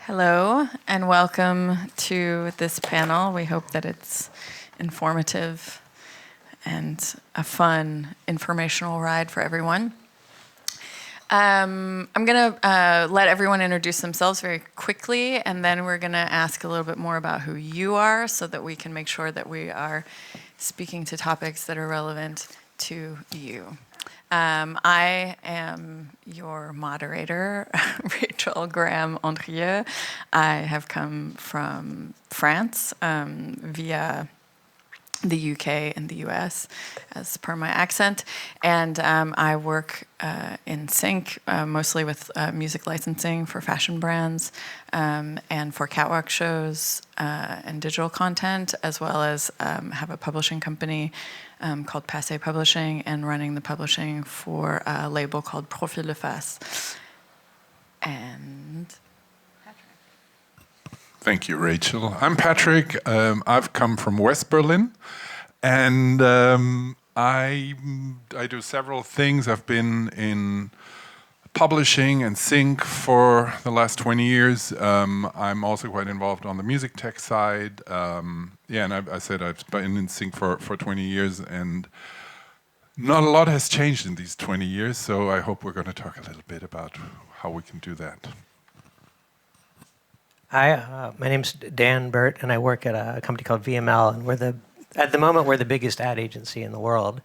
Hello, and welcome to this panel. We hope that it's informative and a fun, informational ride for everyone. I'm going to let everyone introduce themselves very quickly, and then we're going to ask a little bit more about who you are so that we can make sure that we are speaking to topics that are relevant to you. I am your moderator, Rachel Graham-Andrieux. I have come from France via the UK and the US, as per my accent. And I work in sync, mostly with music licensing for fashion brands and for catwalk shows and digital content, as well as have a publishing company called Passé Publishing and running the publishing for a label called Profil de Face. And Thank you, Rachel. I'm Patrick. I've come from West Berlin, and I do several things. I've been in publishing and sync for the last 20 years. I'm also quite involved on the music tech side. And I said I've been in sync for 20 years, and not a lot has changed in these 20 years, so I hope we're going to talk a little bit about how we can do that. Hi, my name's Dan Burt, and I work at a company called VML, and at the moment we're the biggest ad agency in the world,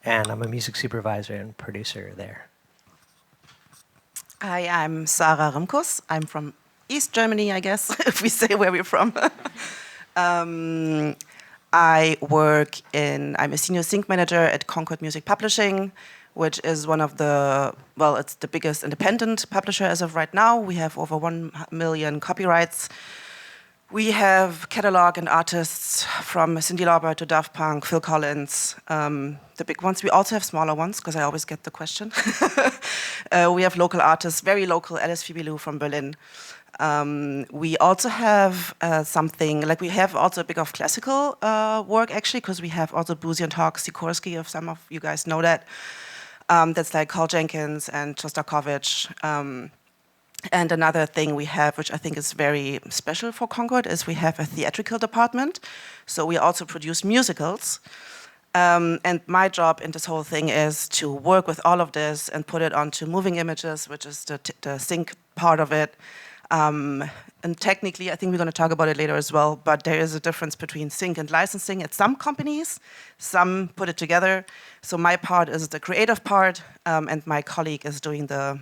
and I'm a music supervisor and producer there. Hi, I'm Sarah Rimkus. I'm from East Germany, I guess, if we say where we're from. I'm a senior sync manager at Concord Music Publishing, which is one of it's the biggest independent publisher as of right now. We have over 1 million copyrights. We have catalog and artists from Cyndi Lauper to Daft Punk, Phil Collins, the big ones. We also have smaller ones, because I always get the question. We have local artists, very local, Alice Fibilou from Berlin. We also have we have also a bit of classical work, actually, because we have also Boozy and Hawk Sikorsky, if some of you guys know that. That's like Carl Jenkins and Shostakovich. And another thing we have, which I think is very special for Concord, is we have a theatrical department. So we also produce musicals. And my job in this whole thing is to work with all of this and put it onto moving images, which is the sync part of it. And technically, I think we're going to talk about it later as well, but there is a difference between sync and licensing at some companies. Some put it together. So my part is the creative part, and my colleague is doing the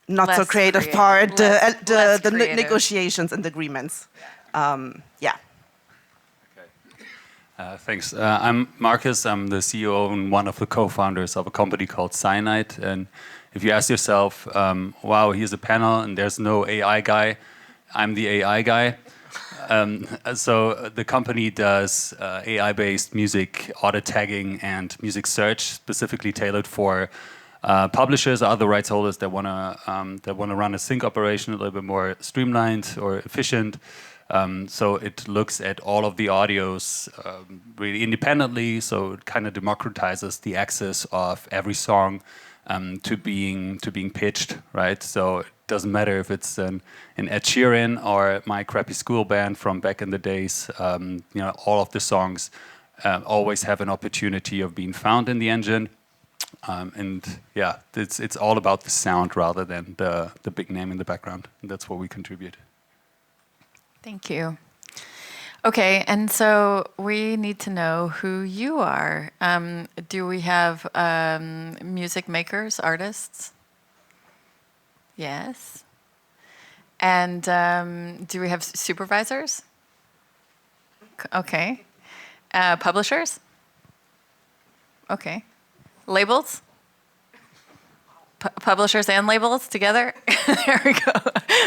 not so creative part, the negotiations and agreements. Yeah. Thanks. I'm Marcus. I'm the CEO and one of the co-founders of a company called Cyanide. And if you ask yourself, wow, here's a panel and there's no AI guy, I'm the AI guy. So the company does AI-based music audit tagging and music search, specifically tailored for publishers or other rights holders that want to run a sync operation a little bit more streamlined or efficient. So it looks at all of the audios really independently. So it kind of democratizes the access of every song to being pitched, right? So it doesn't matter if it's an Ed Sheeran or my crappy school band from back in the days. All of the songs always have an opportunity of being found in the engine. It's all about the sound rather than the big name in the background. And that's what we contribute. thank you. Okay, and so we need to know who you are. Do we have music makers, artists? Yes. And do we have supervisors? Okay. Publishers? Okay. Labels? Publishers and labels together? There we go.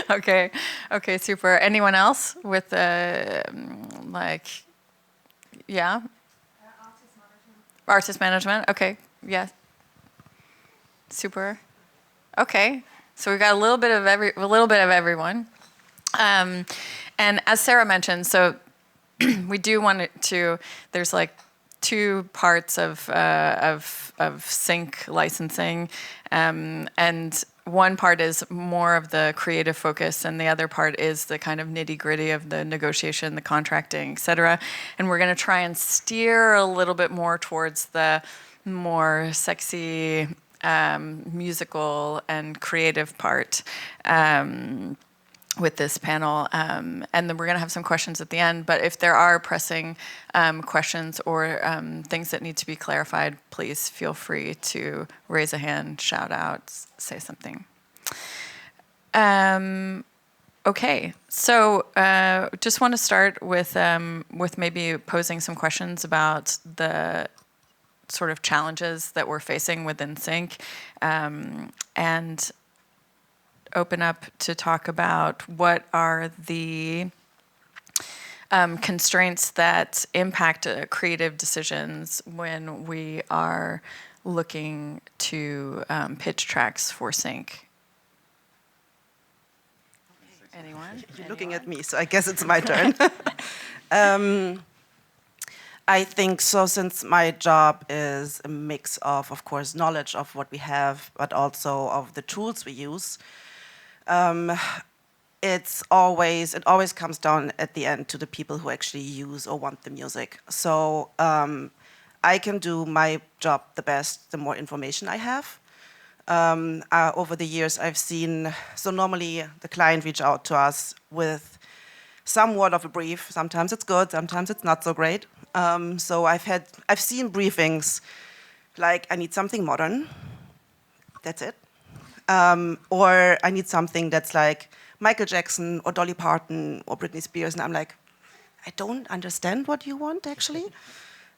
Okay, super. Anyone else with yeah? Artist management, okay, yeah. Super. Okay, so we got a little bit of everyone. And as Sarah mentioned, so we do want to, there's two parts of sync licensing, and one part is more of the creative focus, and the other part is the kind of nitty gritty of the negotiation, the contracting, et cetera. And we're going to try and steer a little bit more towards the more sexy musical and creative part with this panel. And then we're going to have some questions at the end. But if there are pressing questions or things that need to be clarified, please feel free to raise a hand, shout out, say something. Okay, so just want to start with maybe posing some questions about the sort of challenges that we're facing within Sync, and open up to talk about what are the constraints that impact creative decisions when we are looking to pitch tracks for Sync. Anyone? You're looking at me, so I guess it's my turn. I think so, since my job is a mix of course, knowledge of what we have, but also of the tools we use. It always comes down at the end to the people who actually use or want the music. So I can do my job the best the more information I have. Over the years, I've seen, so normally the client reach out to us with somewhat of a brief. Sometimes it's good, sometimes it's not so great. So I've seen briefings like, I need something modern, that's it. Or I need something that's like Michael Jackson or Dolly Parton or Britney Spears, and I'm like, I don't understand what you want actually.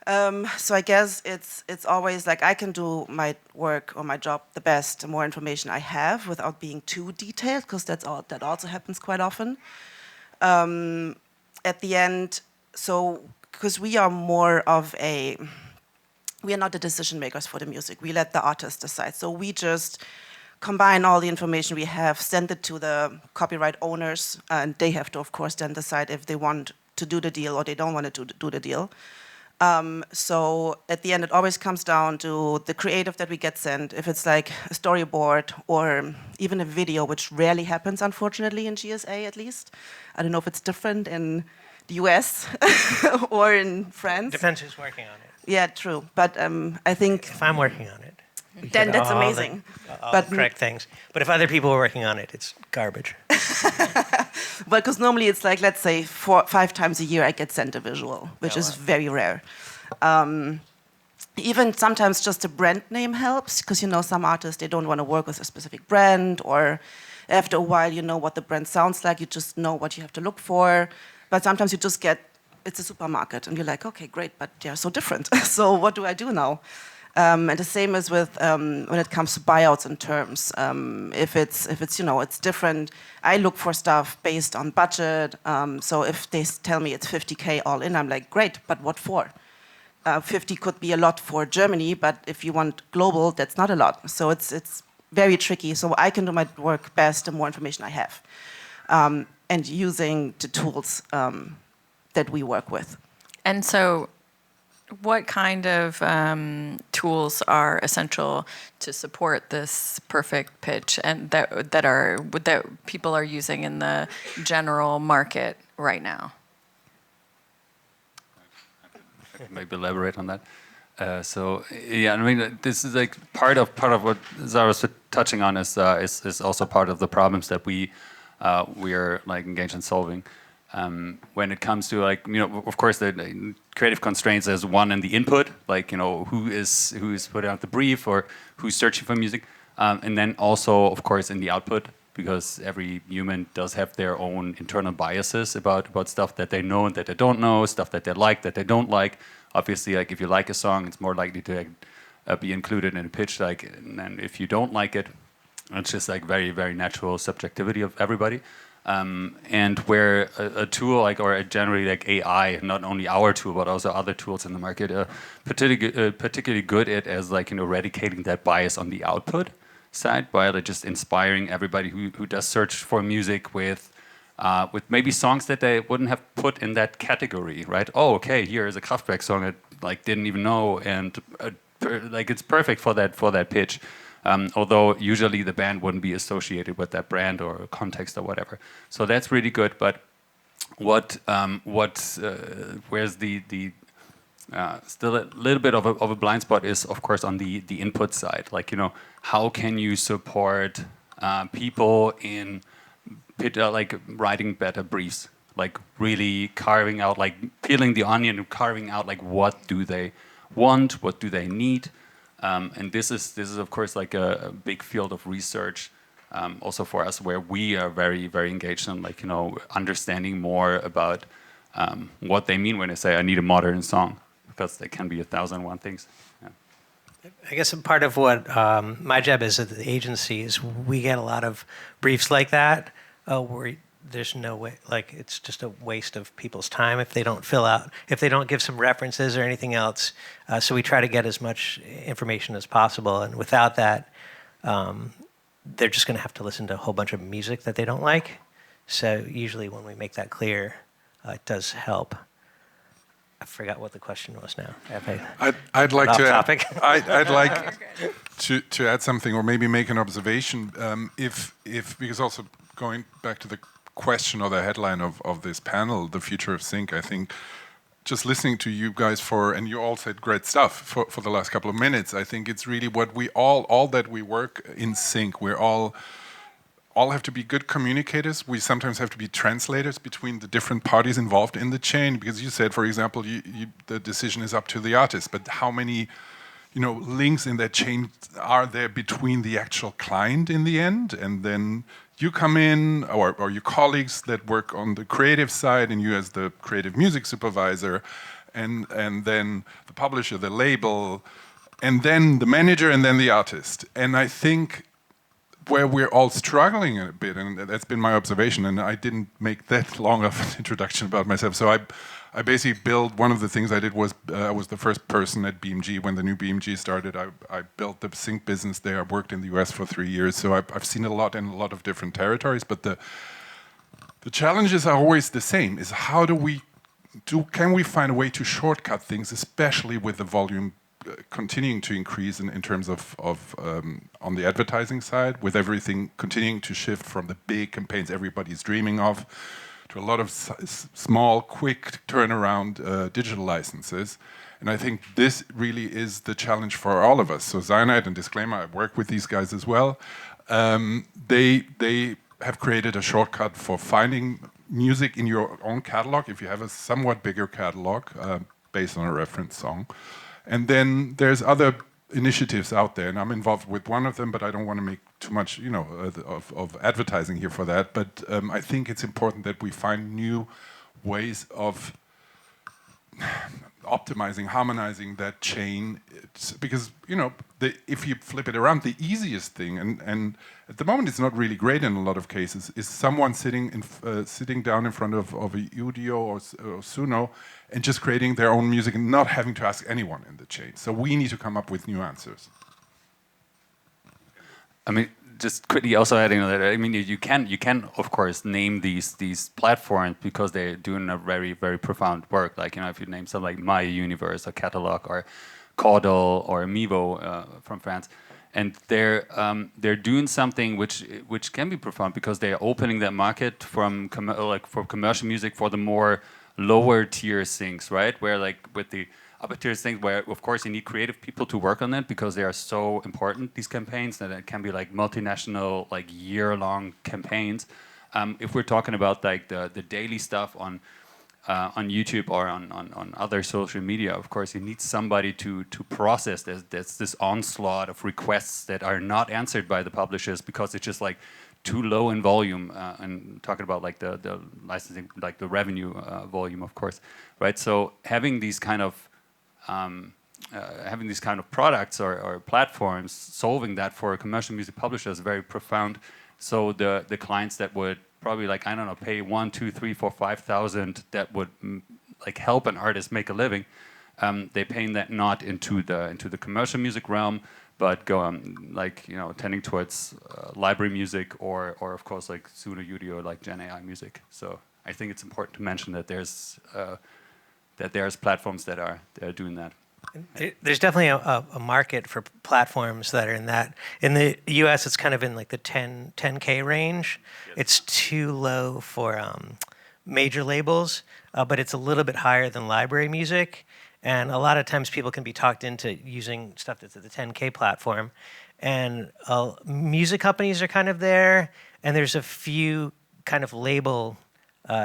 So I guess it's always like I can do my work or my job the best the more information I have without being too detailed, because that also happens quite often. At the end, so because we are not the decision makers for the music. We let the artist decide. So we just combine all the information we have, send it to the copyright owners, and they have to, of course, then decide if they want to do the deal or they don't want to do the deal. So at the end, it always comes down to the creative that we get sent. If it's like a storyboard or even a video, which rarely happens, unfortunately, in GSA at least. I don't know if it's different in the US or in France. Depends who's working on it. Yeah, true. But I think If I'm working on it, then that's all amazing. all But the correct things. But if other people are working on it, it's garbage. But because normally it's like, let's say 4-5 times a year I get sent a visual, which Oh, is wow. very rare. Even sometimes just a brand name helps, because some artists, they don't want to work with a specific brand, or after a while you know what the brand sounds like, you just know what you have to look for. But sometimes you just get, it's a supermarket, and you're like, okay, great, but they're so different. So what do I do now? And the same is with when it comes to buyouts and terms. If it's it's different. I look for stuff based on budget. So if they tell me it's 50K all in, I'm like, great, but what for? 50 could be a lot for Germany, but if you want global, that's not a lot. So it's very tricky. So I can do my work best the more information I have, and using the tools that we work with. And so what kind of tools are essential to support this perfect pitch, and that people are using in the general market right now? I can maybe elaborate on that. So yeah, I mean, this is like part of what Zara was touching on is also part of the problems that we are like engaged in solving. When it comes to like, of course the creative constraints as one in the input, like, who is putting out the brief or who's searching for music, and then also of course in the output, because every human does have their own internal biases about stuff that they know and that they don't know, stuff that they like, that they don't like. Obviously, like if you like a song, it's more likely to be included in a pitch, like, and if you don't like it, it's just like very, very natural subjectivity of everybody. And where a tool or generally like AI, not only our tool but also other tools in the market, particularly good at as like eradicating that bias on the output side by like just inspiring everybody who does search for music with maybe songs that they wouldn't have put in that category, right? Oh, okay, here is a Kraftwerk song that like didn't even know, and like it's perfect for that pitch. Although usually the band wouldn't be associated with that brand or context or whatever. So that's really good. But where's the still a little bit of a blind spot is, of course, on the input side. Like, how can you support people in like writing better briefs, like really carving out, like peeling the onion and carving out, like what do they want, what do they need, and this is of course like a big field of research. Also for us, where we are very, very engaged in, like, understanding more about what they mean when they say, I need a modern song, because there can be 1,001 things. Yeah. I guess part of what my job is at the agency is we get a lot of briefs like that where there's no way, like it's just a waste of people's time if they don't if they don't give some references or anything else. So we try to get as much information as possible, and without that, they're just going to have to listen to a whole bunch of music that they don't like. So usually when we make that clear, it does help. I forgot what the question was now. I'd like Off to topic. I'd like to add something, or maybe make an observation. Because also going back to the question or the headline of this panel, the future of sync, I think just listening to you guys and you all said great stuff for the last couple of minutes. I think it's really what we all that we work in sync. We're all have to be good communicators. We sometimes have to be translators between the different parties involved in the chain. Because you said, for example, the decision is up to the artist, but how many, links in that chain are there between the actual client in the end, and then you come in, or your colleagues that work on the creative side, and you as the creative music supervisor, and then the publisher, the label, and then the manager, and then the artist. And I think where we're all struggling a bit, and that's been my observation, and I didn't make that long of an introduction about myself. So I basically built, one of the things I did was, I was the first person at BMG when the new BMG started. I built the sync business there. I worked in the US for 3 years, so I've seen a lot in a lot of different territories, but the challenges are always the same, is how can we find a way to shortcut things, especially with the volume continuing to increase in terms of on the advertising side, with everything continuing to shift from the big campaigns everybody's dreaming of to a lot of small, quick turnaround digital licenses. And I think this really is the challenge for all of us. So Cyanide, and disclaimer, I work with these guys as well. They have created a shortcut for finding music in your own catalog, if you have a somewhat bigger catalog based on a reference song. And then there's other initiatives out there, and I'm involved with one of them, but I don't want to make too much, of advertising here for that. But I think it's important that we find new ways of optimizing, harmonizing that chain, because if you flip it around, the easiest thing, and at the moment it's not really great in a lot of cases, is someone sitting down in front of a Udio or Suno and just creating their own music and not having to ask anyone in the chain. So we need to come up with new answers. I mean, just quickly also adding on that, I mean, you can of course name these platforms because they're doing a very, very profound work. Like, if you name something like My Universe or Catalog or Caudal or Mivo from France, and they're doing something which can be profound because they're opening that market for commercial music for the more lower tier syncs, right? Where like with the upper tier things, where of course you need creative people to work on it because they are so important, these campaigns, that it can be like multinational, like year-long campaigns. If we're talking about like the daily stuff on YouTube or on other social media, of course you need somebody to process this onslaught of requests that are not answered by the publishers because it's just like too low in volume, and talking about like the licensing, like the revenue volume, of course, right? So having these kind of products or platforms solving that for a commercial music publisher is very profound. So the clients that would probably pay 1, 2, 3, 4, 5,000 that would like help an artist make a living, they're paying that not into the commercial music realm, but go tending towards library music or of course like Suno, Udio, like Gen AI music. So I think it's important to mention that there's that there's platforms that are doing that. There's definitely a market for platforms that are in that. In the U.S., it's kind of in like the 10K range. Yes. It's too low for major labels, but it's a little bit higher than library music. And a lot of times people can be talked into using stuff that's at the 10K platform. And music companies are kind of there, and there's a few kind of label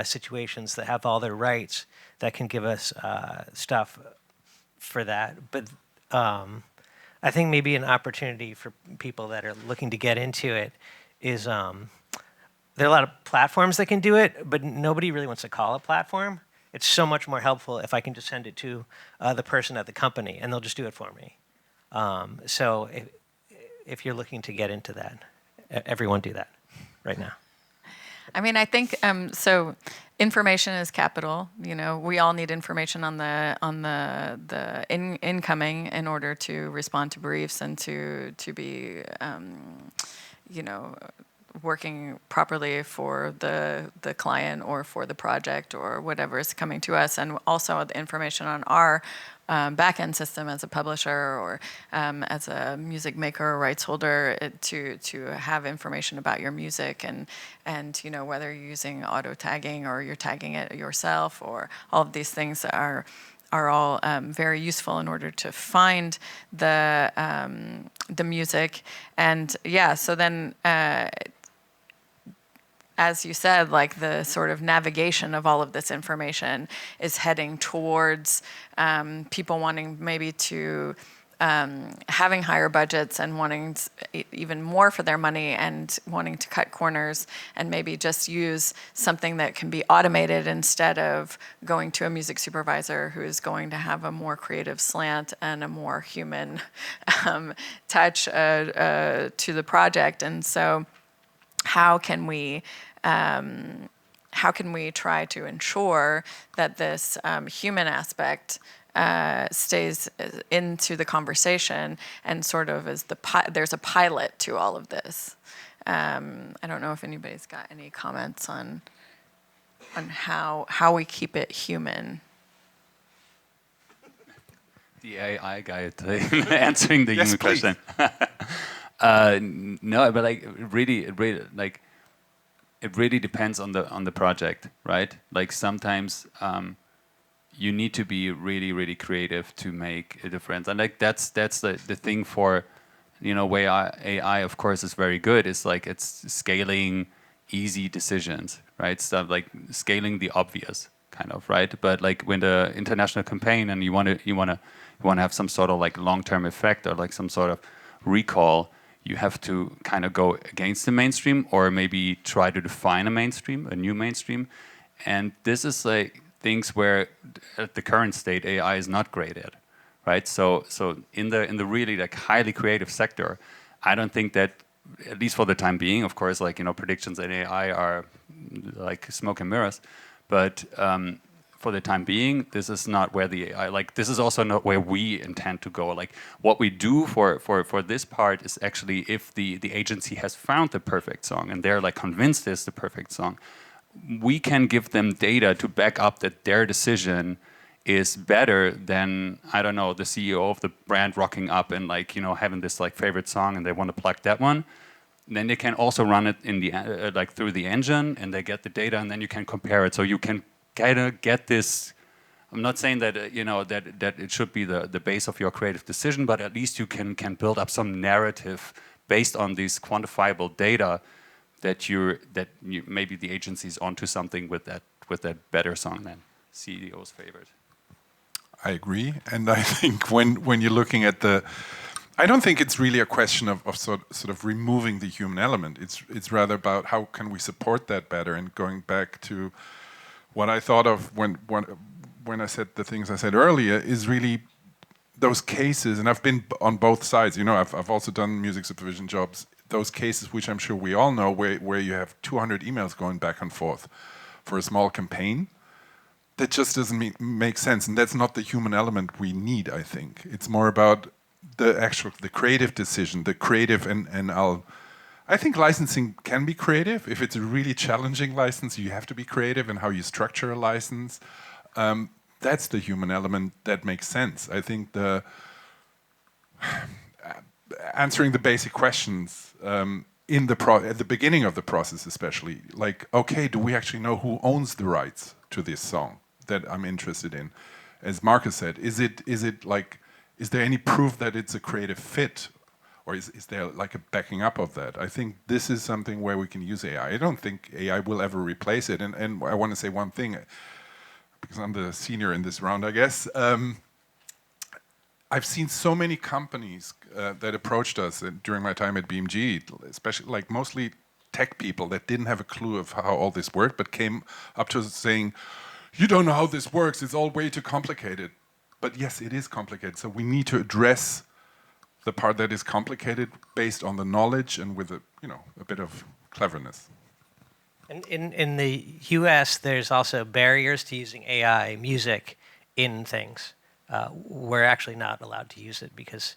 situations that have all their rights that can give us stuff for that. But I think maybe an opportunity for people that are looking to get into it is there are a lot of platforms that can do it, but nobody really wants to call it platform. It's so much more helpful if I can just send it to the person at the company, and they'll just do it for me. So if you're looking to get into that, everyone do that right now. I mean, I think so. Information is capital. You know, we all need information on the incoming in order to respond to briefs and to be, you know, working properly for the client or for the project or whatever is coming to us, and also the information on our back-end system as a publisher or as a music maker or rights holder, to have information about your music and you know, whether you're using auto tagging or you're tagging it yourself, or all of these things are all very useful in order to find the music. And yeah, so then as you said, like the sort of navigation of all of this information is heading towards people wanting maybe to having higher budgets and wanting even more for their money and wanting to cut corners and maybe just use something that can be automated instead of going to a music supervisor who is going to have a more creative slant and a more human touch to the project. And so how can we try to ensure that this human aspect stays into the conversation and sort of is there's a pilot to all of this? I don't know if anybody's got any comments on how we keep it human. The AI guy answering the Yes, human please. question. No, but like really, like it really depends on the project, right? Like sometimes you need to be really, really creative to make a difference, and like that's the thing for, you know, where AI of course is very good. Is like it's scaling easy decisions, right? Stuff like scaling the obvious kind of, right? But like when the international campaign and you want to have some sort of like long-term effect or like some sort of recall, you have to kind of go against the mainstream or maybe try to define a new mainstream. And this is like things where at the current state AI is not great at, right? So in the really like highly creative sector, I don't think that, at least for the time being, of course, like, you know, predictions in AI are like smoke and mirrors, but for the time being, this is not where the AI, like this is also not where we intend to go. Like what we do for this part is actually if the agency has found the perfect song and they're like convinced it's the perfect song, we can give them data to back up that their decision is better than, I don't know, the CEO of the brand rocking up and like, you know, having this like favorite song and they want to plug that one. Then they can also run it in the like through the engine and they get the data and then you can compare it. So you can kind of get this. I'm not saying that you know that it should be the base of your creative decision, but at least you can build up some narrative based on these quantifiable data that maybe the agency's onto something with that better song than CEO's favorite. I agree, and I think when you're looking at I don't think it's really a question of sort of removing the human element. It's rather about how can we support that better. And going back to what I thought of when I said the things I said earlier is really those cases, and I've been on both sides. You know, I've also done music supervision jobs. Those cases, which I'm sure we all know, where you have 200 emails going back and forth for a small campaign, that just doesn't make sense, and that's not the human element we need. I think it's more about the creative decision, the creative, I think licensing can be creative. If it's a really challenging license, you have to be creative in how you structure a license. that's the human element that makes sense. I think the answering the basic questions at the beginning of the process, especially, like, okay, do we actually know who owns the rights to this song that I'm interested in? As Marcus said, is there any proof that it's a creative fit, or is there like a backing up of that? I think this is something where we can use AI. I don't think AI will ever replace it. And I want to say one thing, because I'm the senior in this round, I guess. I've seen so many companies that approached us during my time at BMG, especially like mostly tech people that didn't have a clue of how all this worked, but came up to us saying, "You don't know how this works. It's all way too complicated." But yes, it is complicated. So we need to address the part that is complicated based on the knowledge and with a bit of cleverness. In the U.S., there's also barriers to using AI music in things. We're actually not allowed to use it because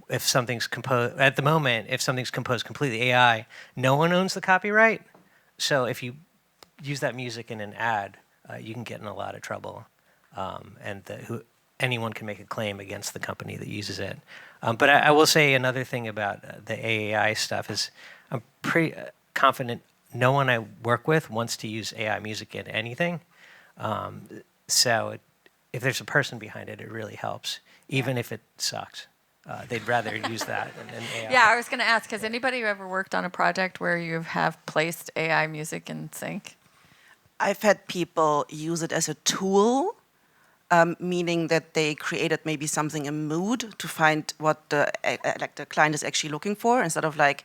if something's composed at the moment, if something's composed completely AI, no one owns the copyright. So if you use that music in an ad, you can get in a lot of trouble, anyone can make a claim against the company that uses it. But I will say another thing about the AI stuff is I'm pretty confident no one I work with wants to use AI music in anything. If there's a person behind it, it really helps, even if it sucks. They'd rather use that than AI. Yeah, I was going to ask, has anybody ever worked on a project where you have placed AI music in sync? I've had people use it as a tool, meaning that they created maybe something, a mood, to find what the client is actually looking for, instead of like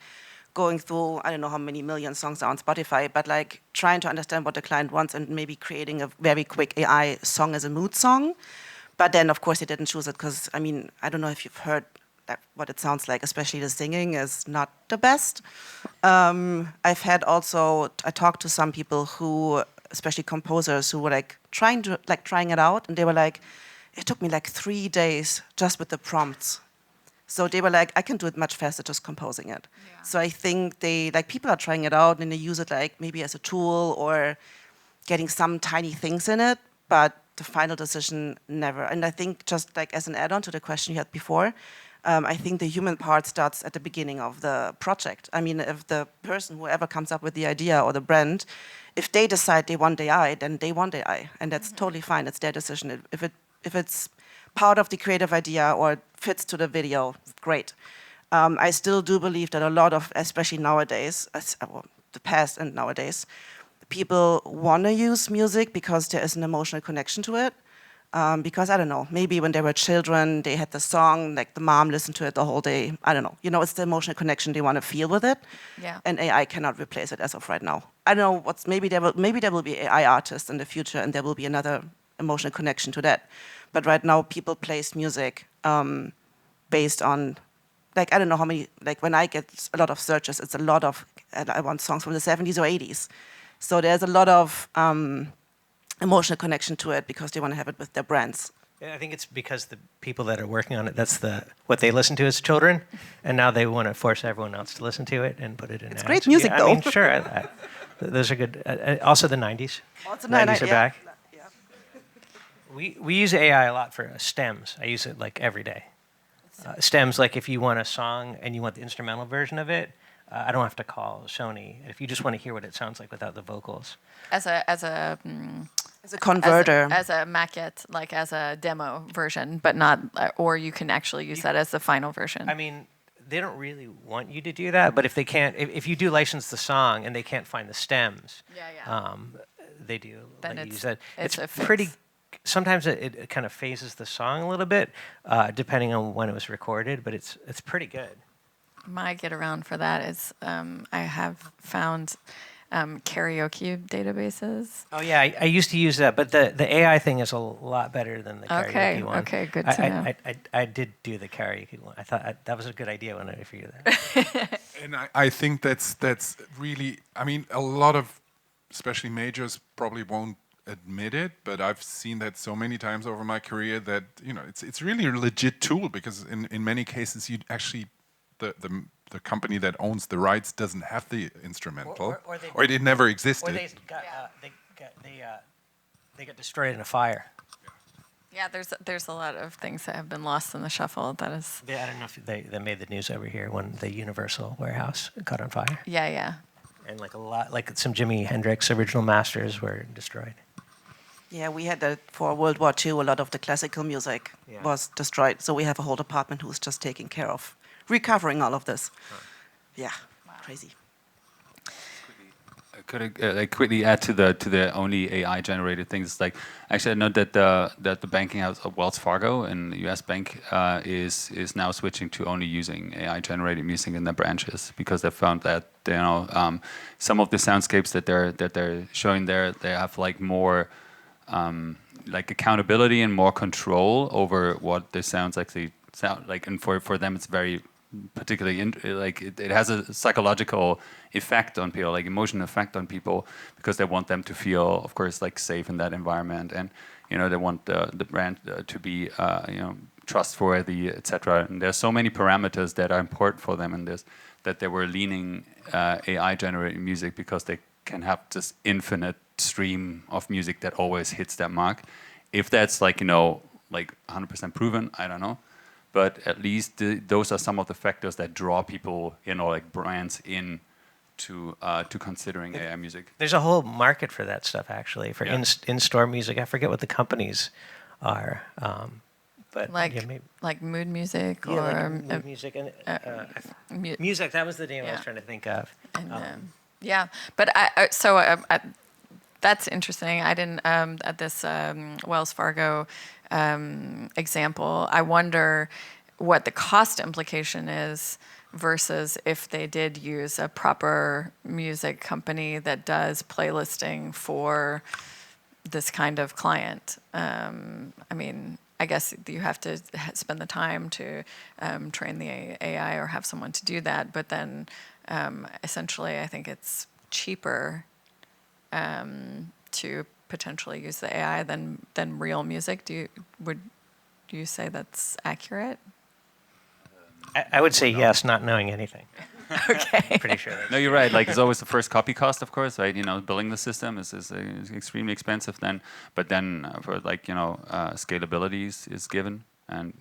going through, I don't know how many million songs are on Spotify, but like trying to understand what the client wants and maybe creating a very quick AI song as a mood song. But then, of course, they didn't choose it because, I mean, I don't know if you've heard what it sounds like, especially the singing is not the best. I talked to some people who, especially composers, who were like trying it out, and they were like, it took me like 3 days just with the prompts. So they were like, I can do it much faster just composing it. Yeah. So I think people are trying it out and they use it like maybe as a tool or getting some tiny things in it, but the final decision never. And I think just like as an add-on to the question you had before, I think the human part starts at the beginning of the project. I mean, if the person, whoever comes up with the idea or the brand, if they decide they want AI, then they want AI, and that's totally fine. It's their decision. If it's part of the creative idea or fits to the video, great. I still do believe that a lot of, especially nowadays, the past and nowadays, people want to use music because there is an emotional connection to it. Because, I don't know, maybe when they were children, they had the song, like the mom listened to it the whole day. I don't know. You know, it's the emotional connection they want to feel with it. Yeah. And AI cannot replace it as of right now. I don't know maybe there will be AI artists in the future and there will be another emotional connection to that. But right now, people place music based on, like, I don't know how many, like when I get a lot of searches, it's a lot of, I want songs from the 70s or 80s. So there's a lot of emotional connection to it because they want to have it with their brands. Yeah, I think it's because the people that are working on it, that's what they listen to as children, and now they want to force everyone else to listen to it and put it in. It's great music, though. I mean, sure. Those are good. Also the 90s. Also 90s are back. Yeah. We use AI a lot for stems. I use it like every day. Stems, like if you want a song and you want the instrumental version of it, I don't have to call Sony. If you just want to hear what it sounds like without the vocals. As a converter. As a maquette, like as a demo version, but not, or you can actually use that as the final version. I mean, they don't really want you to do that, but if they can't, if you do license the song and they can't find the stems, they do then let you use that. It's a pretty. Sometimes it kind of phases the song a little bit, depending on when it was recorded, but it's pretty good. My get around for that is I have found karaoke databases. Oh yeah, I used to use that, but the AI thing is a lot better than the karaoke one. Okay, good to know. I did do the karaoke one. I thought that was a good idea when I figured that. And I think that's really, I mean, a lot of, especially majors, probably won't admit it, but I've seen that so many times over my career that, you know, it's really a legit tool because in many cases you actually, the company that owns the rights doesn't have the instrumental, or it never existed. Or they got destroyed in a fire. Yeah, there's a lot of things that have been lost in the shuffle. That is. I don't know if they made the news over here when the Universal warehouse caught on fire, Yeah, yeah. and like some Jimi Hendrix original masters were destroyed. Yeah, we had that for World War II. A lot of the classical music was destroyed. So we have a whole department who's just taking care of recovering all of this. Yeah, crazy. Could I like quickly add to the only AI generated things? Like actually, I know that the banking house of Wells Fargo and the U.S. bank is now switching to only using AI generated music in their branches because they found that some of the soundscapes that they're showing there, they have like more like accountability and more control over what the sounds actually sound like, and for them it's very particularly it has a psychological effect on people, like emotional effect on people, because they want them to feel, of course, like safe in that environment, and they want the brand to be trustworthy, etc. And there's so many parameters that are important for them in this, that they were leaning AI generated music because they can have this infinite stream of music that always hits that mark. If that's like 100% proven, I don't know. But at least those are some of the factors that draw people, like brands in to considering AI music. There's a whole market for that stuff, actually, for in-store music. I forget what the companies are, but like mood music or like mood music and music. That was the name I was trying to think of. And, yeah, but that's interesting. I didn't at this Wells Fargo example. I wonder what the cost implication is versus if they did use a proper music company that does playlisting for this kind of client. I mean, I guess you have to spend the time to train the AI or have someone to do that. But then essentially, I think it's cheaper to potentially use the AI than real music. Would you say that's accurate? I would say yes, not knowing anything. Okay. Pretty sure. No, you're right. Like it's always the first copy cost, of course, right? Building the system is extremely expensive then, but then for scalability is given, and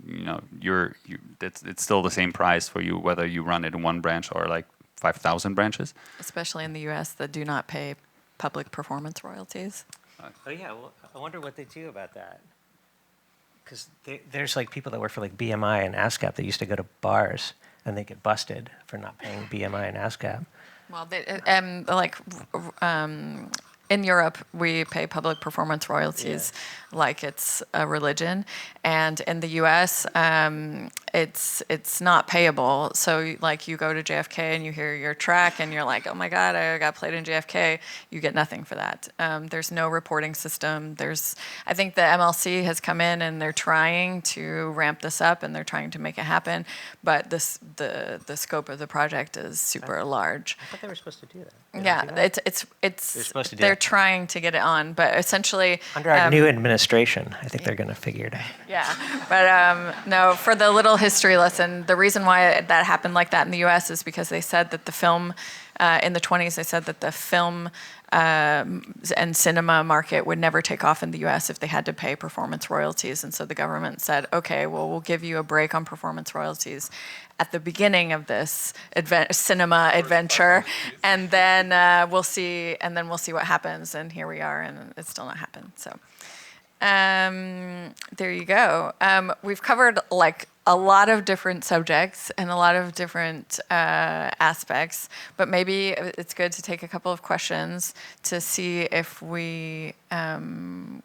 it's still the same price for you whether you run it in one branch or like 5,000 branches. Especially in the U.S. that do not pay public performance royalties. Oh yeah, well, I wonder what they do about that. Because there's like people that work for like BMI and ASCAP that used to go to bars and they get busted for not paying BMI and ASCAP. Well, in Europe, we pay public performance royalties like it's a religion, and in the U.S., it's not payable. So, like, you go to JFK and you hear your track, and you're like, "Oh my God, I got played in JFK." You get nothing for that. There's no reporting system. I think the MLC has come in and they're trying to ramp this up and they're trying to make it happen, but the scope of the project is super large. I thought they were supposed to do that. It's supposed to do they're that. trying to get it on, but essentially Under our new administration, I think they're going to figure it out. yeah, but no, for the little history lesson, the reason why that happened like that in the U.S. is because they said that the film, in the 1920s, they said that the film and cinema market would never take off in the U.S. if they had to pay performance royalties. And so the government said, okay, well, we'll give you a break on performance royalties at the beginning of this cinema adventure, and then we'll see what happens. And here we are, and it's still not happened. So there you go. We've covered like a lot of different subjects and a lot of different aspects, but maybe it's good to take a couple of questions to see if we can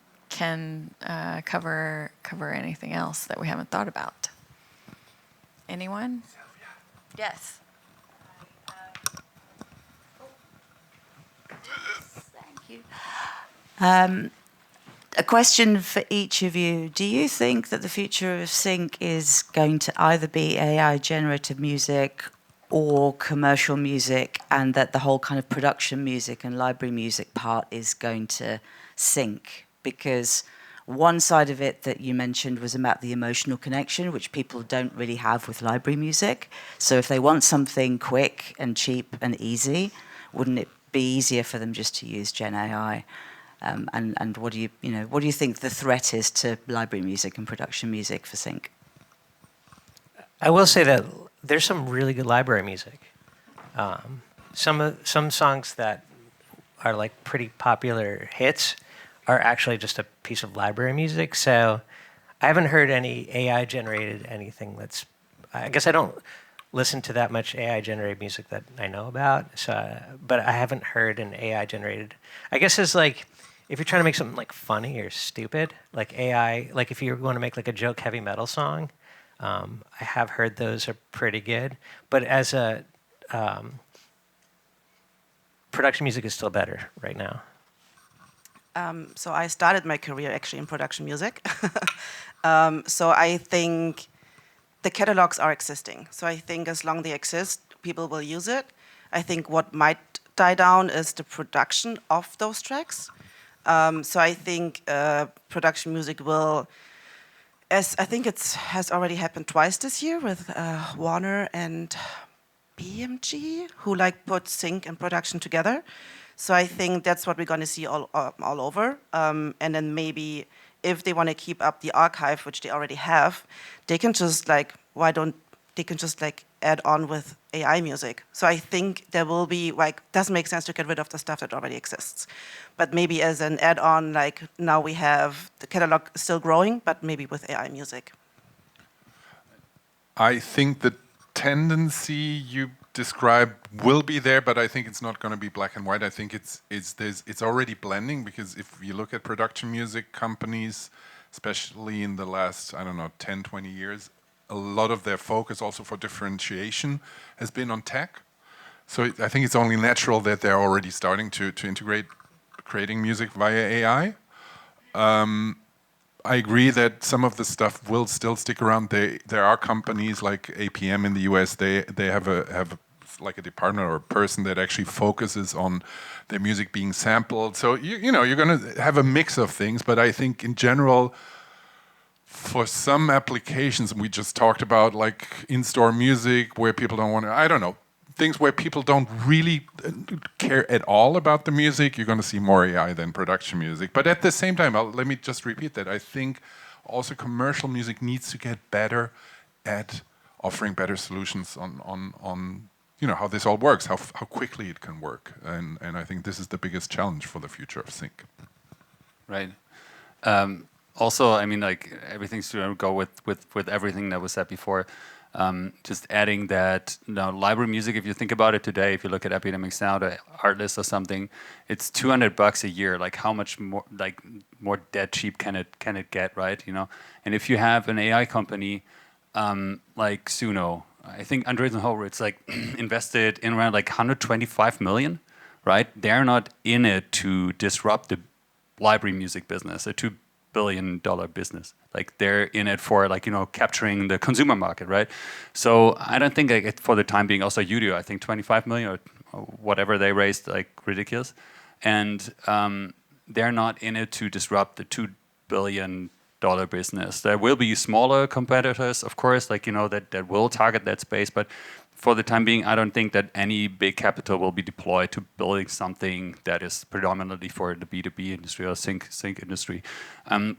cover anything else that we haven't thought about. Anyone? Yes. Thank you. A question for each of you. Do you think that the future of sync is going to either be AI generated music or commercial music, and that the whole kind of production music and library music part is going to sync? Because one side of it that you mentioned was about the emotional connection, which people don't really have with library music. So if they want something quick and cheap and easy, wouldn't it be easier for them just to use Gen AI? And what do you think the threat is to library music and production music for sync? I will say that there's some really good library music. Some songs that are like pretty popular hits are actually just a piece of library music. So I haven't heard any AI generated anything that's. I guess I don't listen to that much AI generated music that I know about. So, but I haven't heard an AI generated. I guess it's like if you're trying to make something like funny or stupid, like AI. Like if you're going to make like a joke heavy metal song. I have heard those are pretty good, but as a production music is still better right now. So I started my career actually in production music. So I think the catalogs are existing. So I think as long as they exist, people will use it. I think what might die down is the production of those tracks. So I think production music will. As I think it has already happened twice this year with Warner and BMG, who like put sync and production together. So I think that's what we're going to see all over. And then maybe if they want to keep up the archive, which they already have, they can just add on with AI music. So I think there will be doesn't make sense to get rid of the stuff that already exists. But maybe as an add-on, like now we have the catalog still growing, but maybe with AI music. I think the tendency you described will be there, but I think it's not going to be black and white. I think it's already blending, because if you look at production music companies, especially in the last, 10, 20 years, a lot of their focus also for differentiation has been on tech. So I think it's only natural that they're already starting to integrate creating music via AI. I agree that some of the stuff will still stick around. There are companies like APM in the US. They have a department or a person that actually focuses on their music being sampled. So you're going to have a mix of things. But I think in general, for some applications, we just talked about like in-store music where people don't want to. Things where people don't really care at all about the music, you're going to see more AI than production music. But at the same time, let me just repeat that. I think also commercial music needs to get better at offering better solutions on how this all works, how quickly it can work. And I think this is the biggest challenge for the future of sync. Right. Also, everything's to go with everything that was said before. Just adding that now, library music, if you think about it today, if you look at Epidemic Sound or Artlist or something, it's $200 a year. Like how much more dead cheap can it get, right? And if you have an AI company like Suno, I think Andreessen Horowitz invested in around 125 million, right? They're not in it to disrupt the library music business, a $2 billion business. They're in it for capturing the consumer market, right? So I don't think for the time being, also YouTube, I think 25 million or whatever they raised, ridiculous. And they're not in it to disrupt the $2 billion business. There will be smaller competitors, of course, that will target that space, but for the time being, I don't think that any big capital will be deployed to building something that is predominantly for the B2B industry or sync industry.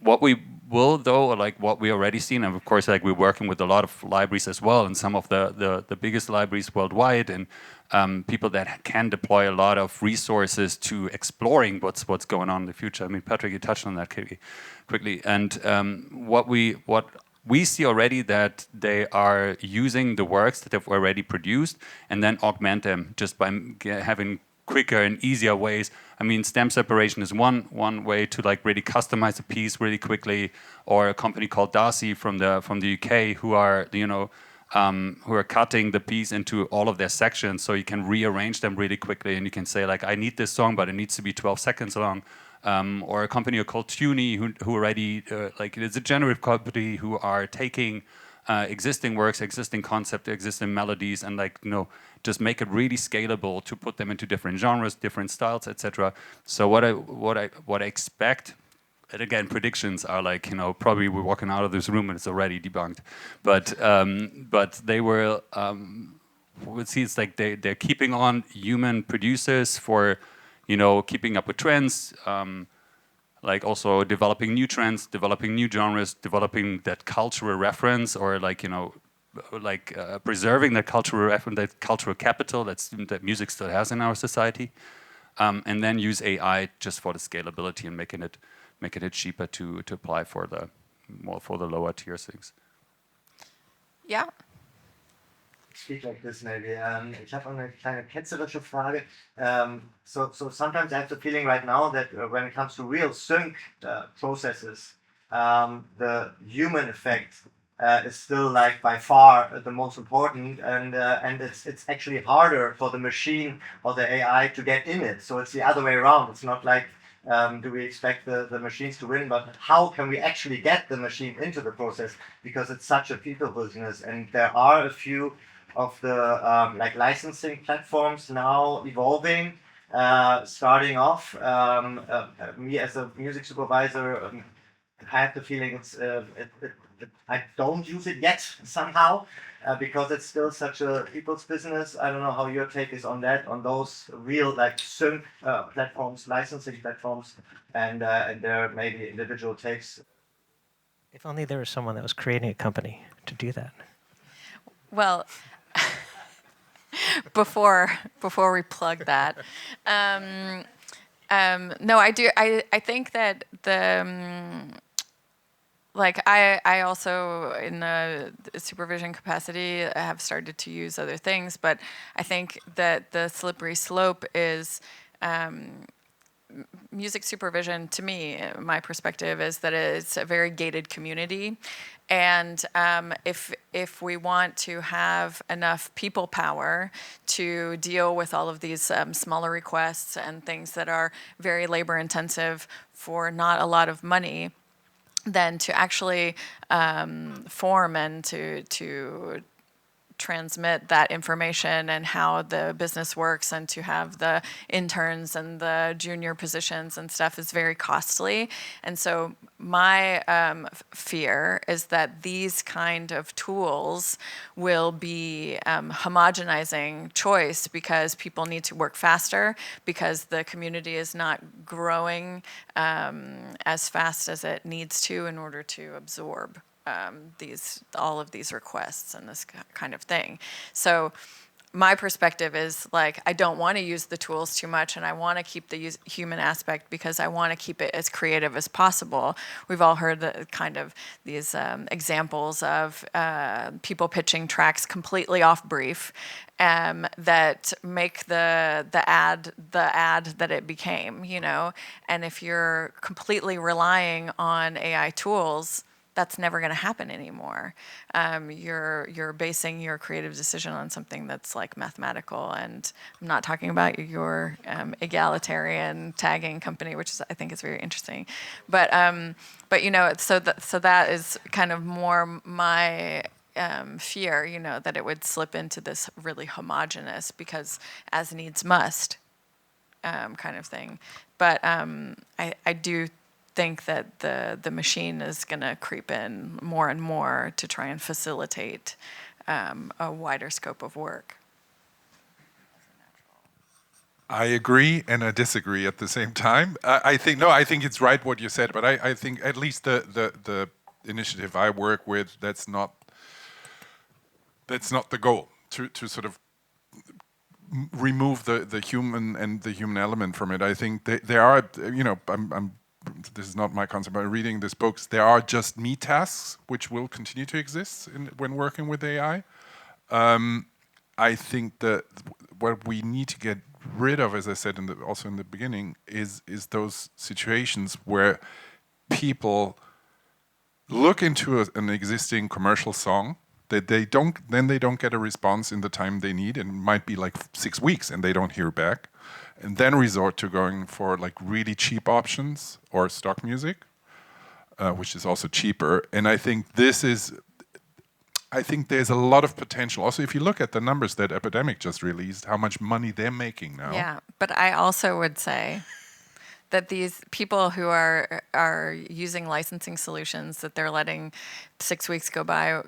What we will, though, what we already seen, and of course, we're working with a lot of libraries as well, and some of the biggest libraries worldwide, and people that can deploy a lot of resources to exploring what's going on in the future. Patrick, you touched on that quickly, and what we see already that they are using the works that they've already produced and then augment them just by having quicker and easier ways. Stem separation is one way to really customize a piece really quickly, or a company called Darcy from the UK who are cutting the piece into all of their sections, so you can rearrange them really quickly, and you can say I need this song, but it needs to be 12 seconds long. Or a company called Tuny, who already it's a generative company who are taking existing works, existing concept, existing melodies, and just make it really scalable to put them into different genres, different styles, etc. So what I expect, and again, predictions are probably we're walking out of this room and it's already debunked, but they will. We'll see. It's they're keeping on human producers for. Keeping up with trends, like also developing new trends, developing new genres, developing that cultural reference, or like, you know, like preserving that cultural reference, that cultural capital that music still has in our society, and then use AI just for the scalability and making it cheaper to apply for the lower tier things. Yeah. Speak like this maybe. Ich habe eine kleine ketzerische Frage. So sometimes I have the feeling right now that when it comes to real sync processes, the human effect is still like by far the most important, and it's actually harder for the machine or the AI to get in it. So it's the other way around. It's not like do we expect the machines to win, but how can we actually get the machine into the process, because it's such a people business, and there are a few of the like licensing platforms now evolving. Starting off, me as a music supervisor, I have the feeling I don't use it yet somehow, because it's still such a people's business. I don't know how your take is on that, on those real like sync platforms, licensing platforms, and their maybe individual takes. If only there was someone that was creating a company to do that. Well, before we plug that, no, I do. I think that like I also in the supervision capacity have started to use other things, but I think that the slippery slope is music supervision. To me, my perspective is that it's a very gated community, and if we want to have enough people power to deal with all of these smaller requests and things that are very labor intensive for not a lot of money, then to actually form and to transmit that information and how the business works, and to have the interns and the junior positions and stuff is very costly. And so my fear is that these kind of tools will be homogenizing choice, because people need to work faster, because the community is not growing as fast as it needs to in order to absorb all of these requests and this kind of thing. So my perspective is like, I don't want to use the tools too much, and I want to keep the human aspect, because I want to keep it as creative as possible. We've all heard the kind of these examples of people pitching tracks completely off brief, that make the ad that it became, you know. And if you're completely relying on AI tools, that's never going to happen anymore. You're basing your creative decision on something that's like mathematical, and I'm not talking about your egalitarian tagging company, which is, I think is very interesting, but you know, so that is kind of more my fear, you know, that it would slip into this really homogenous, because as needs must kind of thing. But I do think that the machine is going to creep in more and more to try and facilitate a wider scope of work. I agree and I disagree at the same time. I think it's right what you said, but I think at least the initiative I work with, that's not the goal, to sort of remove the human and the human element from it. I think there are, you know, this is not my concept, but reading these books, there are just me tasks which will continue to exist when working with AI. I think that what we need to get rid of, as I said also in the beginning, is those situations where people look into an existing commercial song that they don't get a response in the time they need, and it might be like 6 weeks and they don't hear back, and then resort to going for like really cheap options or stock music, which is also cheaper. And I think there's a lot of potential. Also, if you look at the numbers that Epidemic just released, how much money they're making now. Yeah, but I also would say that these people who are using licensing solutions, that they're letting 6 weeks go by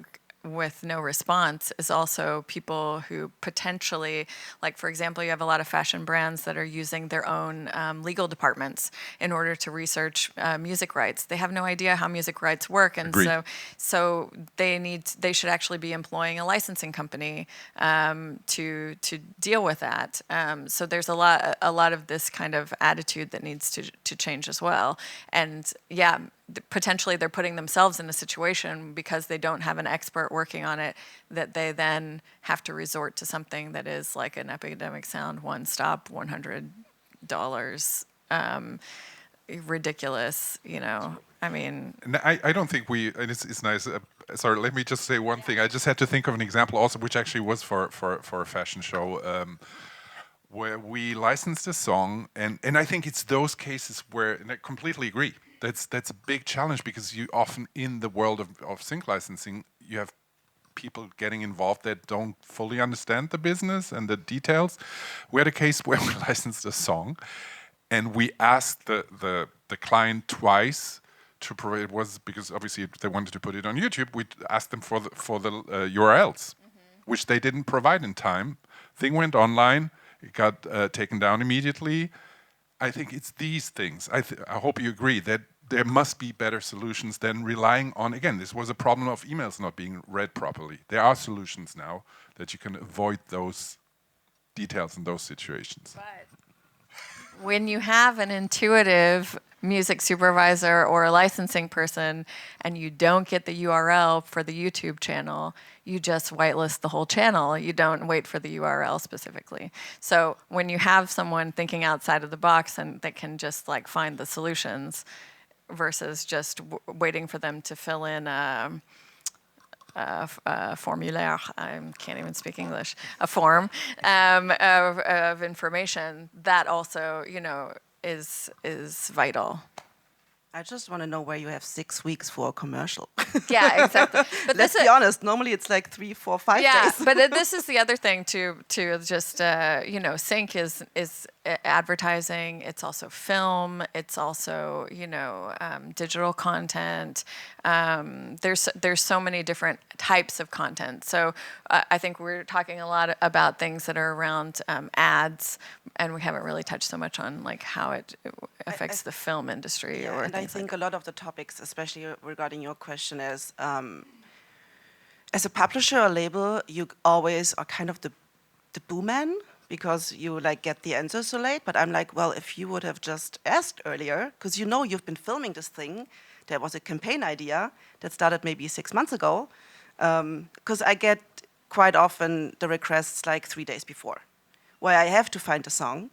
with no response is also people who potentially, like for example, you have a lot of fashion brands that are using their own legal departments in order to research music rights. They have no idea how music rights work, and Agreed. so they should actually be employing a licensing company to deal with that. So there's a lot of this kind of attitude that needs to change as well. And yeah, potentially they're putting themselves in a situation because they don't have an expert working on it, that they then have to resort to something that is like an Epidemic Sound one stop, $100, ridiculous, you know. I mean, And I don't think and it's nice. Sorry, let me just say one thing. I just had to think of an example also, which actually was for a fashion show, where we licensed a song, and I think it's those cases where, and I completely agree, that's a big challenge, because you often, in the world of sync licensing, you have people getting involved that don't fully understand the business and the details. We had a case where we licensed a song, and we asked the client twice to provide. It was because obviously they wanted to put it on YouTube. We asked them for the URLs, which they didn't provide in time. Thing went online. It got taken down immediately. I think it's these things. I hope you agree that there must be better solutions than relying on, again, this was a problem of emails not being read properly. There are solutions now that you can avoid those details in those situations. when you have an intuitive music supervisor or a licensing person and you don't get the URL for the YouTube channel, you just whitelist the whole channel. You don't wait for the URL specifically. So when you have someone thinking outside of the box and that can just like find the solutions versus just waiting for them to fill in a formulaire, I can't even speak English, a form of information, that also, you know, is vital. I just want to know where you have 6 weeks for a commercial. Yeah, exactly. But Let's this be honest. Normally it's like 3, 4, 5 yeah, days. but this is the other thing to just you know, sync is advertising. It's also film. It's also, you know, digital content. There's so many different types of content. So I think we're talking a lot about things that are around ads, and we haven't really touched so much on like how it affects the film industry or And I things think like a lot of the topics, especially regarding your question, is as a publisher or label, you always are kind of the booman, because you like get the answer so late. But I'm like, well, if you would have just asked earlier, because you know you've been filming this thing, there was a campaign idea that started maybe 6 months ago, because I get quite often the requests like 3 days before, where I have to find a song,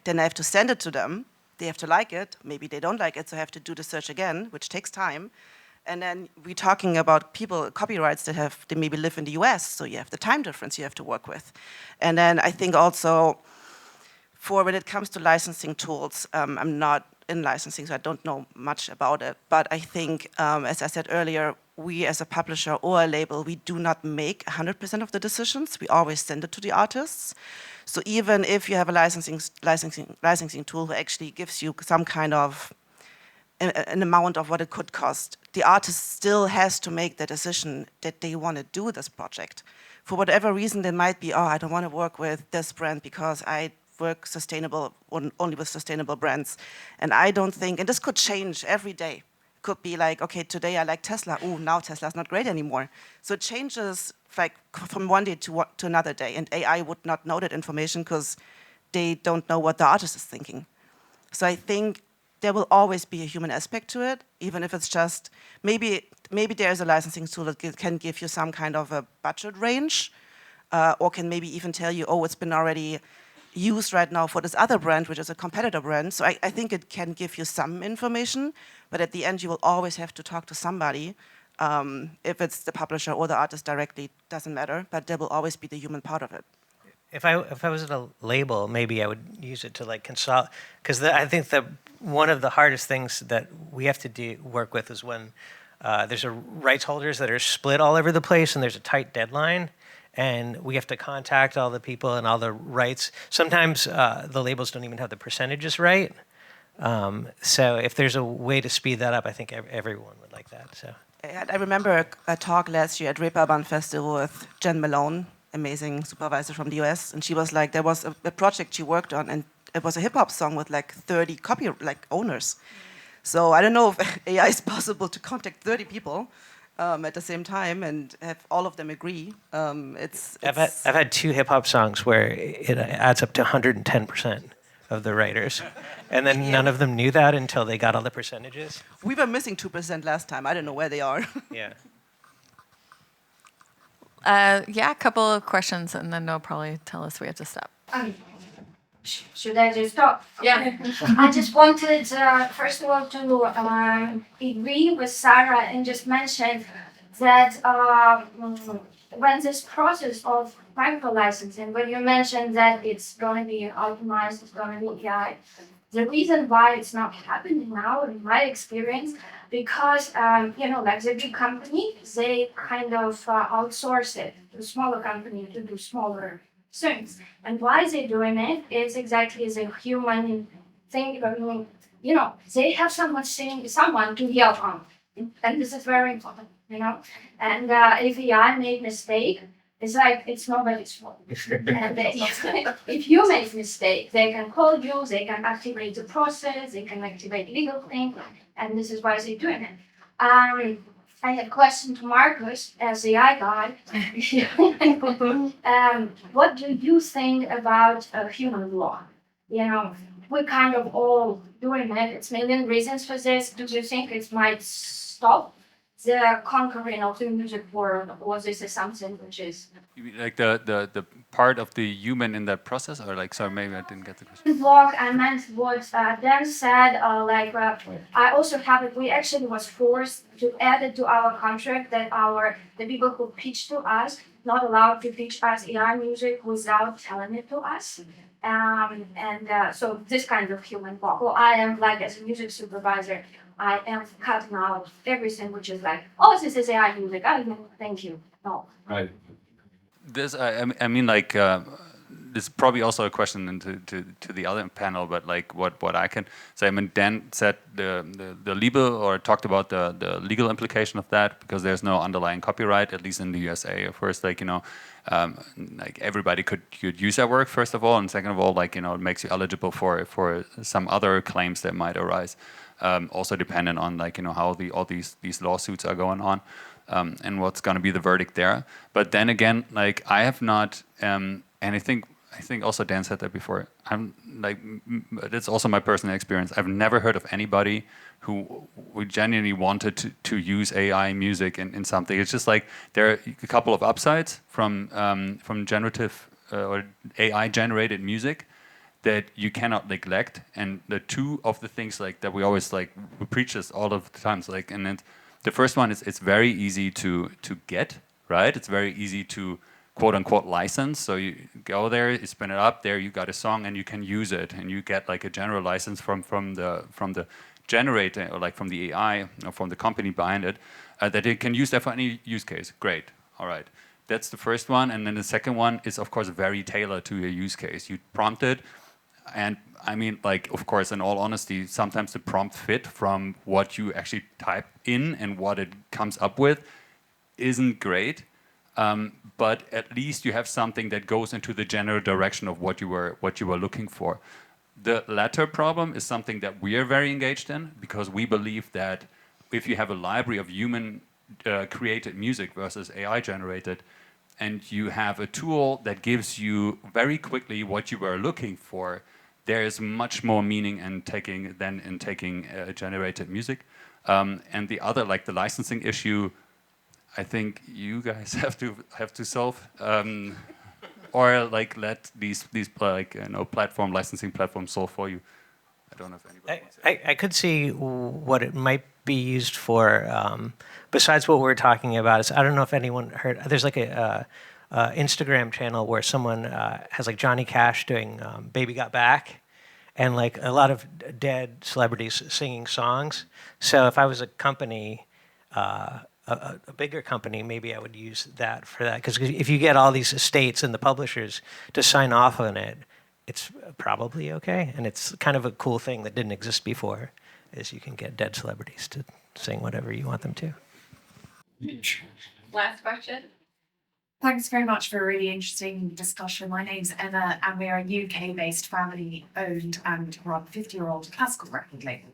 then I have to send it to them. They have to like it. Maybe they don't like it, so I have to do the search again, which takes time. And then we're talking about people, copyrights they maybe live in the US, so you have the time difference you have to work with. And then I think also, for when it comes to licensing tools, I'm not in licensing, so I don't know much about it. But I think, as I said earlier, we as a publisher or a label, we do not make 100% of the decisions. We always send it to the artists. So even if you have a licensing tool who actually gives you some kind of an amount of what it could cost, the artist still has to make the decision that they want to do this project. For whatever reason, there might be, oh, I don't want to work with this brand because I work sustainable only with sustainable brands. And I don't think, and this could change every day. It could be like, okay, today I like Tesla. Oh, now Tesla's not great anymore. So it changes like from one day to another day. And AI would not know that information because they don't know what the artist is thinking. So I think there will always be a human aspect to it, even if it's just, maybe there's a licensing tool that can give you some kind of a budget range, or can maybe even tell you, oh, it's been already used right now for this other brand, which is a competitor brand. So I think it can give you some information, but at the end you will always have to talk to somebody. If it's the publisher or the artist directly, doesn't matter, but there will always be the human part of it. If I was at a label, maybe I would use it to like consult, because I think that one of the hardest things that we have to work with is when there's rights holders that are split all over the place and there's a tight deadline, and we have to contact all the people and all the rights. Sometimes the labels don't even have the percentages right. So if there's a way to speed that up, I think everyone would like that. So I remember a talk last year at Reeperbahn Festival with Jen Malone, amazing supervisor from the US, and she was like, there was a project she worked on, and it was a hip hop song with like 30 owners. So I don't know if AI is possible to contact 30 people at the same time and have all of them agree. I've had 2 hip hop songs where it adds up to 110% of the writers, and then none of them knew that until they got all the percentages. We were missing 2% last time. I don't know where they are. Yeah. Yeah, a couple of questions, and then they'll probably tell us we have to stop. Should I just stop? Yeah. I just wanted, first of all, to agree with Sarah and just mention that when this process of micro licensing, when you mentioned that it's going to be optimized, it's going to be AI, the reason why it's not happening now, in my experience, because like the big company, they kind of outsource it to smaller company to do smaller things. And why they're doing it is exactly the human thing. They have someone to help on, and this is very important. And if AI made mistake, it's like it's nobody's fault. And if you make mistake, they can call you, they can activate the process, they can activate legal thing, and this is why they're doing it. I have a question to Marcus as the AI guy. What do you think about human law? We're kind of all doing it. It's million reasons for this. Do you think it might stop the conquering of the music world, or this is something which is You mean like the part of the human in that process, or like, sorry, maybe I didn't get the question. blog? I meant what Dan said. I also have it. We actually was forced to add it to our contract that the people who pitch to us not allowed to pitch us AI music without telling it to us. So this kind of human law. Well, I am like as a music supervisor, I am cutting out everything which is like, oh, this is AI music. I don't thank you. No. Right. This, I mean, like, this is probably also a question to the other panel, but like, what I can say, I mean, Dan said the legal, or talked about the legal implication of that, because there's no underlying copyright, at least in the USA. First, like, like everybody could use that work, first of all, and second of all, like, it makes you eligible for some other claims that might arise. Also dependent on, like, how all these lawsuits are going on. And what's going to be the verdict there. But then again, like, I have not, and I think also Dan said that before, I'm like, it's also my personal experience. I've never heard of anybody who genuinely wanted to use AI music in something. It's just like, there are a couple of upsides from generative or AI generated music that you cannot neglect. And the two of the things like that we always like, we preach this all of the times, like, and then the first one is it's very easy to get, right? It's very easy to quote unquote license. So you go there, you spin it up, there you got a song and you can use it, and you get like a general license from the generator, or like from the AI or from the company behind it, that it can use that for any use case. Great, all right. That's the first one. And then the second one is of course very tailored to your use case. You prompt it. And I mean, like, of course, in all honesty, sometimes the prompt fit from what you actually type in and what it comes up with isn't great. But at least you have something that goes into the general direction of what you were looking for. The latter problem is something that we are very engaged in, because we believe that if you have a library of human created music versus AI generated, and you have a tool that gives you very quickly what you were looking for, there is much more meaning in taking generated music. And the other, like the licensing issue, I think you guys have to solve, or like let these like licensing platforms solve for you. I don't know if anybody wants to. I could see what it might be used for. Besides what we're talking about, is I don't know if anyone heard. There's like a Instagram channel where someone has like Johnny Cash doing "Baby Got Back," and like a lot of dead celebrities singing songs. So if I was a company, a bigger company, maybe I would use that for that. Because if you get all these estates and the publishers to sign off on it, it's probably okay. And it's kind of a cool thing that didn't exist before, is you can get dead celebrities to sing whatever you want them to. Last question. Thanks very much for a really interesting discussion. My name's Emma, and we are a UK-based family-owned and run 50-year-old classical record label.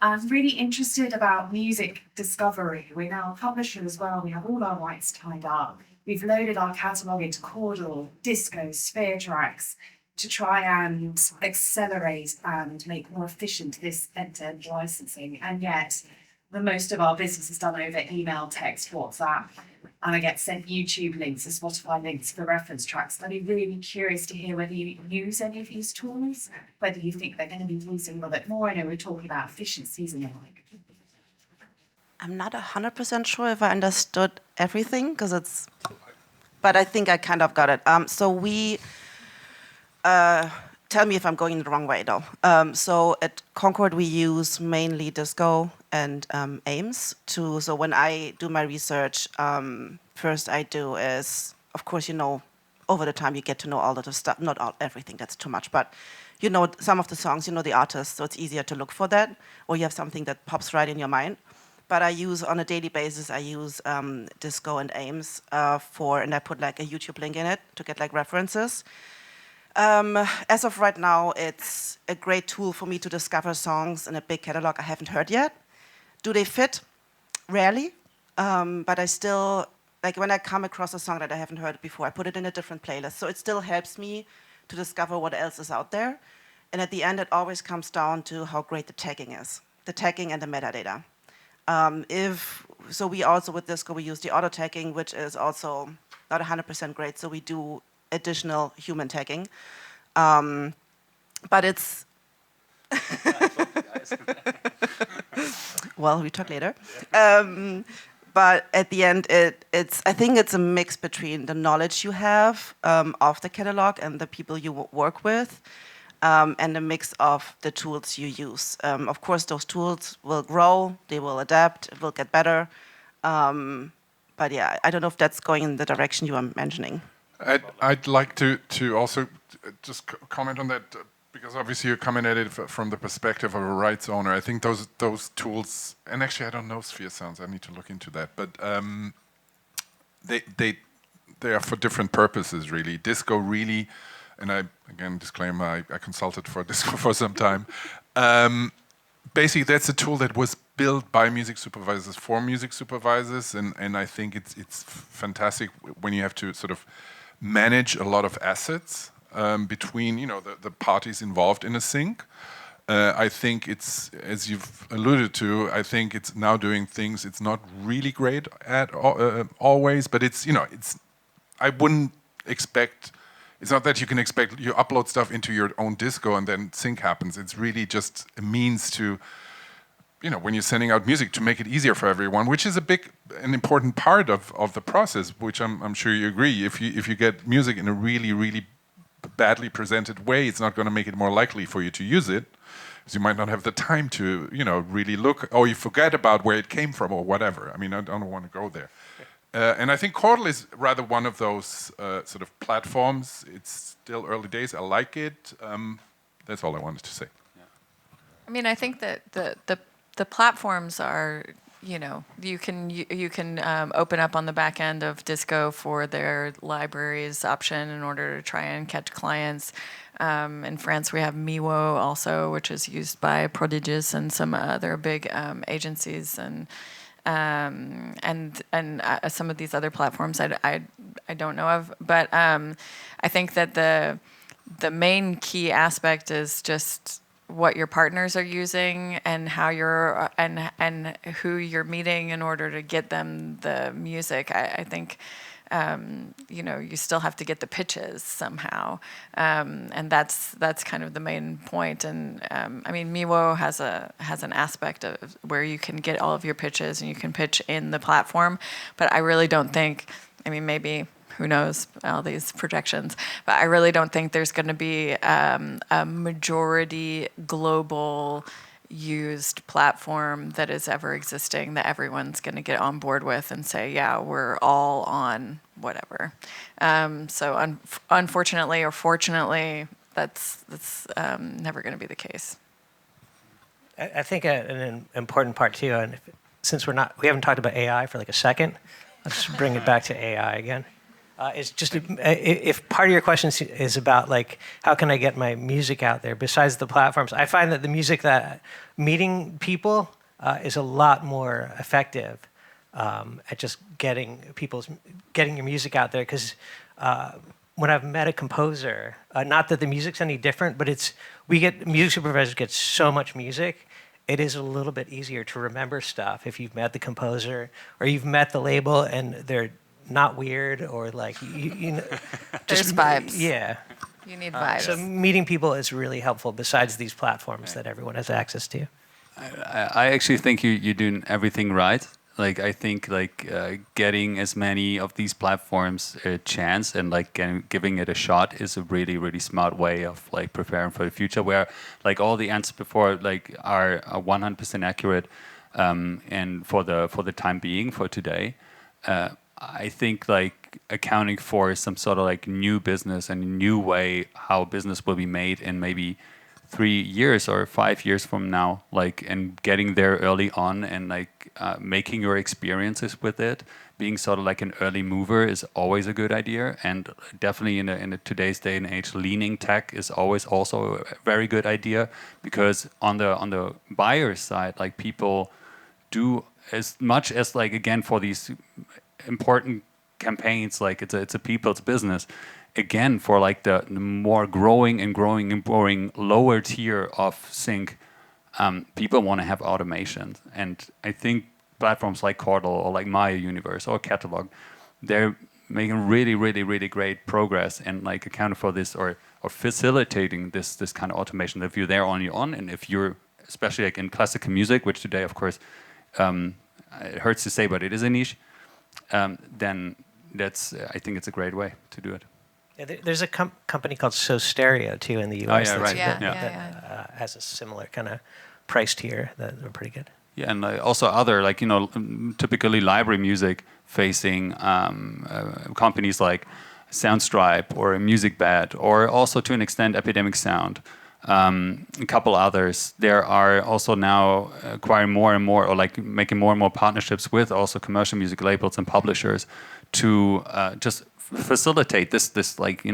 I'm really interested about music discovery. We're now a publisher as well. We have all our rights tied up. We've loaded our catalogue into Chordal, Disco, Sphere Tracks to try and accelerate and make more efficient this end-to-end licensing. And yet, the most of our business is done over email, text, WhatsApp, and I get sent YouTube links and Spotify links for reference tracks. I'd be really curious to hear whether you use any of these tools, whether you think they're going to be used a little bit more. I know we're talking about efficiencies and the like. I'm not 100% sure if I understood everything, because but I think I kind of got it. So we, tell me if I'm going the wrong way though. So at Concord we use mainly Disco and AIMS so when I do my research, first I do is, of course, over the time you get to know all of the stuff, not everything, that's too much, but you know some of the songs, you know the artists, so it's easier to look for that, or you have something that pops right in your mind. But I use, on a daily basis, I use Disco and AIMS and I put like a YouTube link in it to get like references. As of right now, it's a great tool for me to discover songs in a big catalog I haven't heard yet. Do they fit? Rarely. But I still, like when I come across a song that I haven't heard before, I put it in a different playlist. So it still helps me to discover what else is out there. And at the end, it always comes down to how great the tagging is. The tagging and the metadata. So we also, with Disco, we use the auto tagging, which is also not 100% great. So we do additional human tagging. But it's... Well, we talk later. But at the end, I think it's a mix between the knowledge you have of the catalog and the people you work with, and a mix of the tools you use. Of course, those tools will grow, they will adapt, it will get better. But yeah, I don't know if that's going in the direction you are mentioning. I'd like to also just comment on that, because obviously you're coming at it from the perspective of a rights owner. I think those tools, and actually I don't know Sphere Sounds, I need to look into that, but they are for different purposes, really. Disco really, and I, again, disclaimer, I consulted for Disco for some time. Basically, that's a tool that was built by music supervisors for music supervisors, and I think it's fantastic when you have to sort of manage a lot of assets between the parties involved in a sync. I think it's, as you've alluded to, I think it's now doing things it's not really great at always, but it's I wouldn't expect. It's not that you can expect you upload stuff into your own Disco and then sync happens. It's really just a means to, when you're sending out music, to make it easier for everyone, which is an important part of the process, which I'm sure you agree. If you get music in a really, really badly presented way, it's not going to make it more likely for you to use it, because you might not have the time to, really look, or you forget about where it came from or whatever. I mean, I don't want to go there. And I think Chordal is rather one of those sort of platforms. It's still early days. I like it. That's all I wanted to say. Yeah. I mean, I think that the platforms are, you can open up on the back end of Disco for their libraries option in order to try and catch clients. In France, we have Miwo also, which is used by Prodigious and some other big agencies and some of these other platforms I don't know of, but I think that the main key aspect is just what your partners are using and how you're and who you're meeting in order to get them the music. I think you still have to get the pitches somehow, and that's kind of the main point. And I mean, Miwo has an aspect of where you can get all of your pitches and you can pitch in the platform, but I really don't think. I mean, maybe. Who knows, all these projections. But I really don't think there's going to be a majority global used platform that is ever existing that everyone's going to get on board with and say, yeah, we're all on whatever. So unfortunately or fortunately, that's never going to be the case. I think an important part too, and since we haven't talked about AI for like a second, let's bring it back to AI again. It's just if part of your question is about like how can I get my music out there besides the platforms, I find that the music that meeting people is a lot more effective at just getting your music out there. Because when I've met a composer, not that the music's any different, but music supervisors get so much music. It is a little bit easier to remember stuff if you've met the composer or you've met the label and they're not weird or like you know. There's vibes. Yeah. You need vibes. So meeting people is really helpful besides these platforms that everyone has access to. I actually think you're doing everything right. Like I think like getting as many of these platforms a chance and like giving it a shot is a really, really smart way of like preparing for the future. Where like all the answers before like are 100% accurate, and for the time being for today. I think like accounting for some sort of like new business and a new way how business will be made in maybe 3 years or 5 years from now, like, and getting there early on and like making your experiences with it, being sort of like an early mover is always a good idea. And definitely in today's day and age, leaning tech is always also a very good idea, because on the buyer's side, like people do as much as like, again, for these important campaigns, like it's a people's business. Again, for like the more growing lower tier of sync, people want to have automation, and I think platforms like Chordal or like Maya Universe or Catalog, they're making really great progress and like accounting for this or facilitating this kind of automation. If you're there on your own, and if you're especially like in classical music, which today, of course, it hurts to say, but it is a niche. Then I think it's a great way to do it. Yeah, there's a company called So Stereo too in the US. Oh, yeah, right. That has a similar kind of price tier that are pretty good. Yeah, and also other like typically library music facing companies like Soundstripe or MusicBed, or also to an extent Epidemic Sound. A couple others. There are also now acquiring more and more, or like making more and more partnerships with also commercial music labels and publishers to just facilitate this like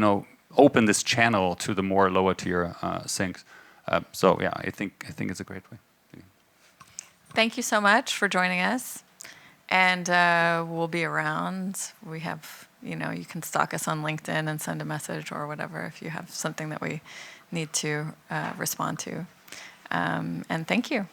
open this channel to the more lower tier syncs. So yeah, I think it's a great way. Thank you so much for joining us, and we'll be around. We have, you can stalk us on LinkedIn and send a message or whatever if you have something that we need to respond to. And thank you.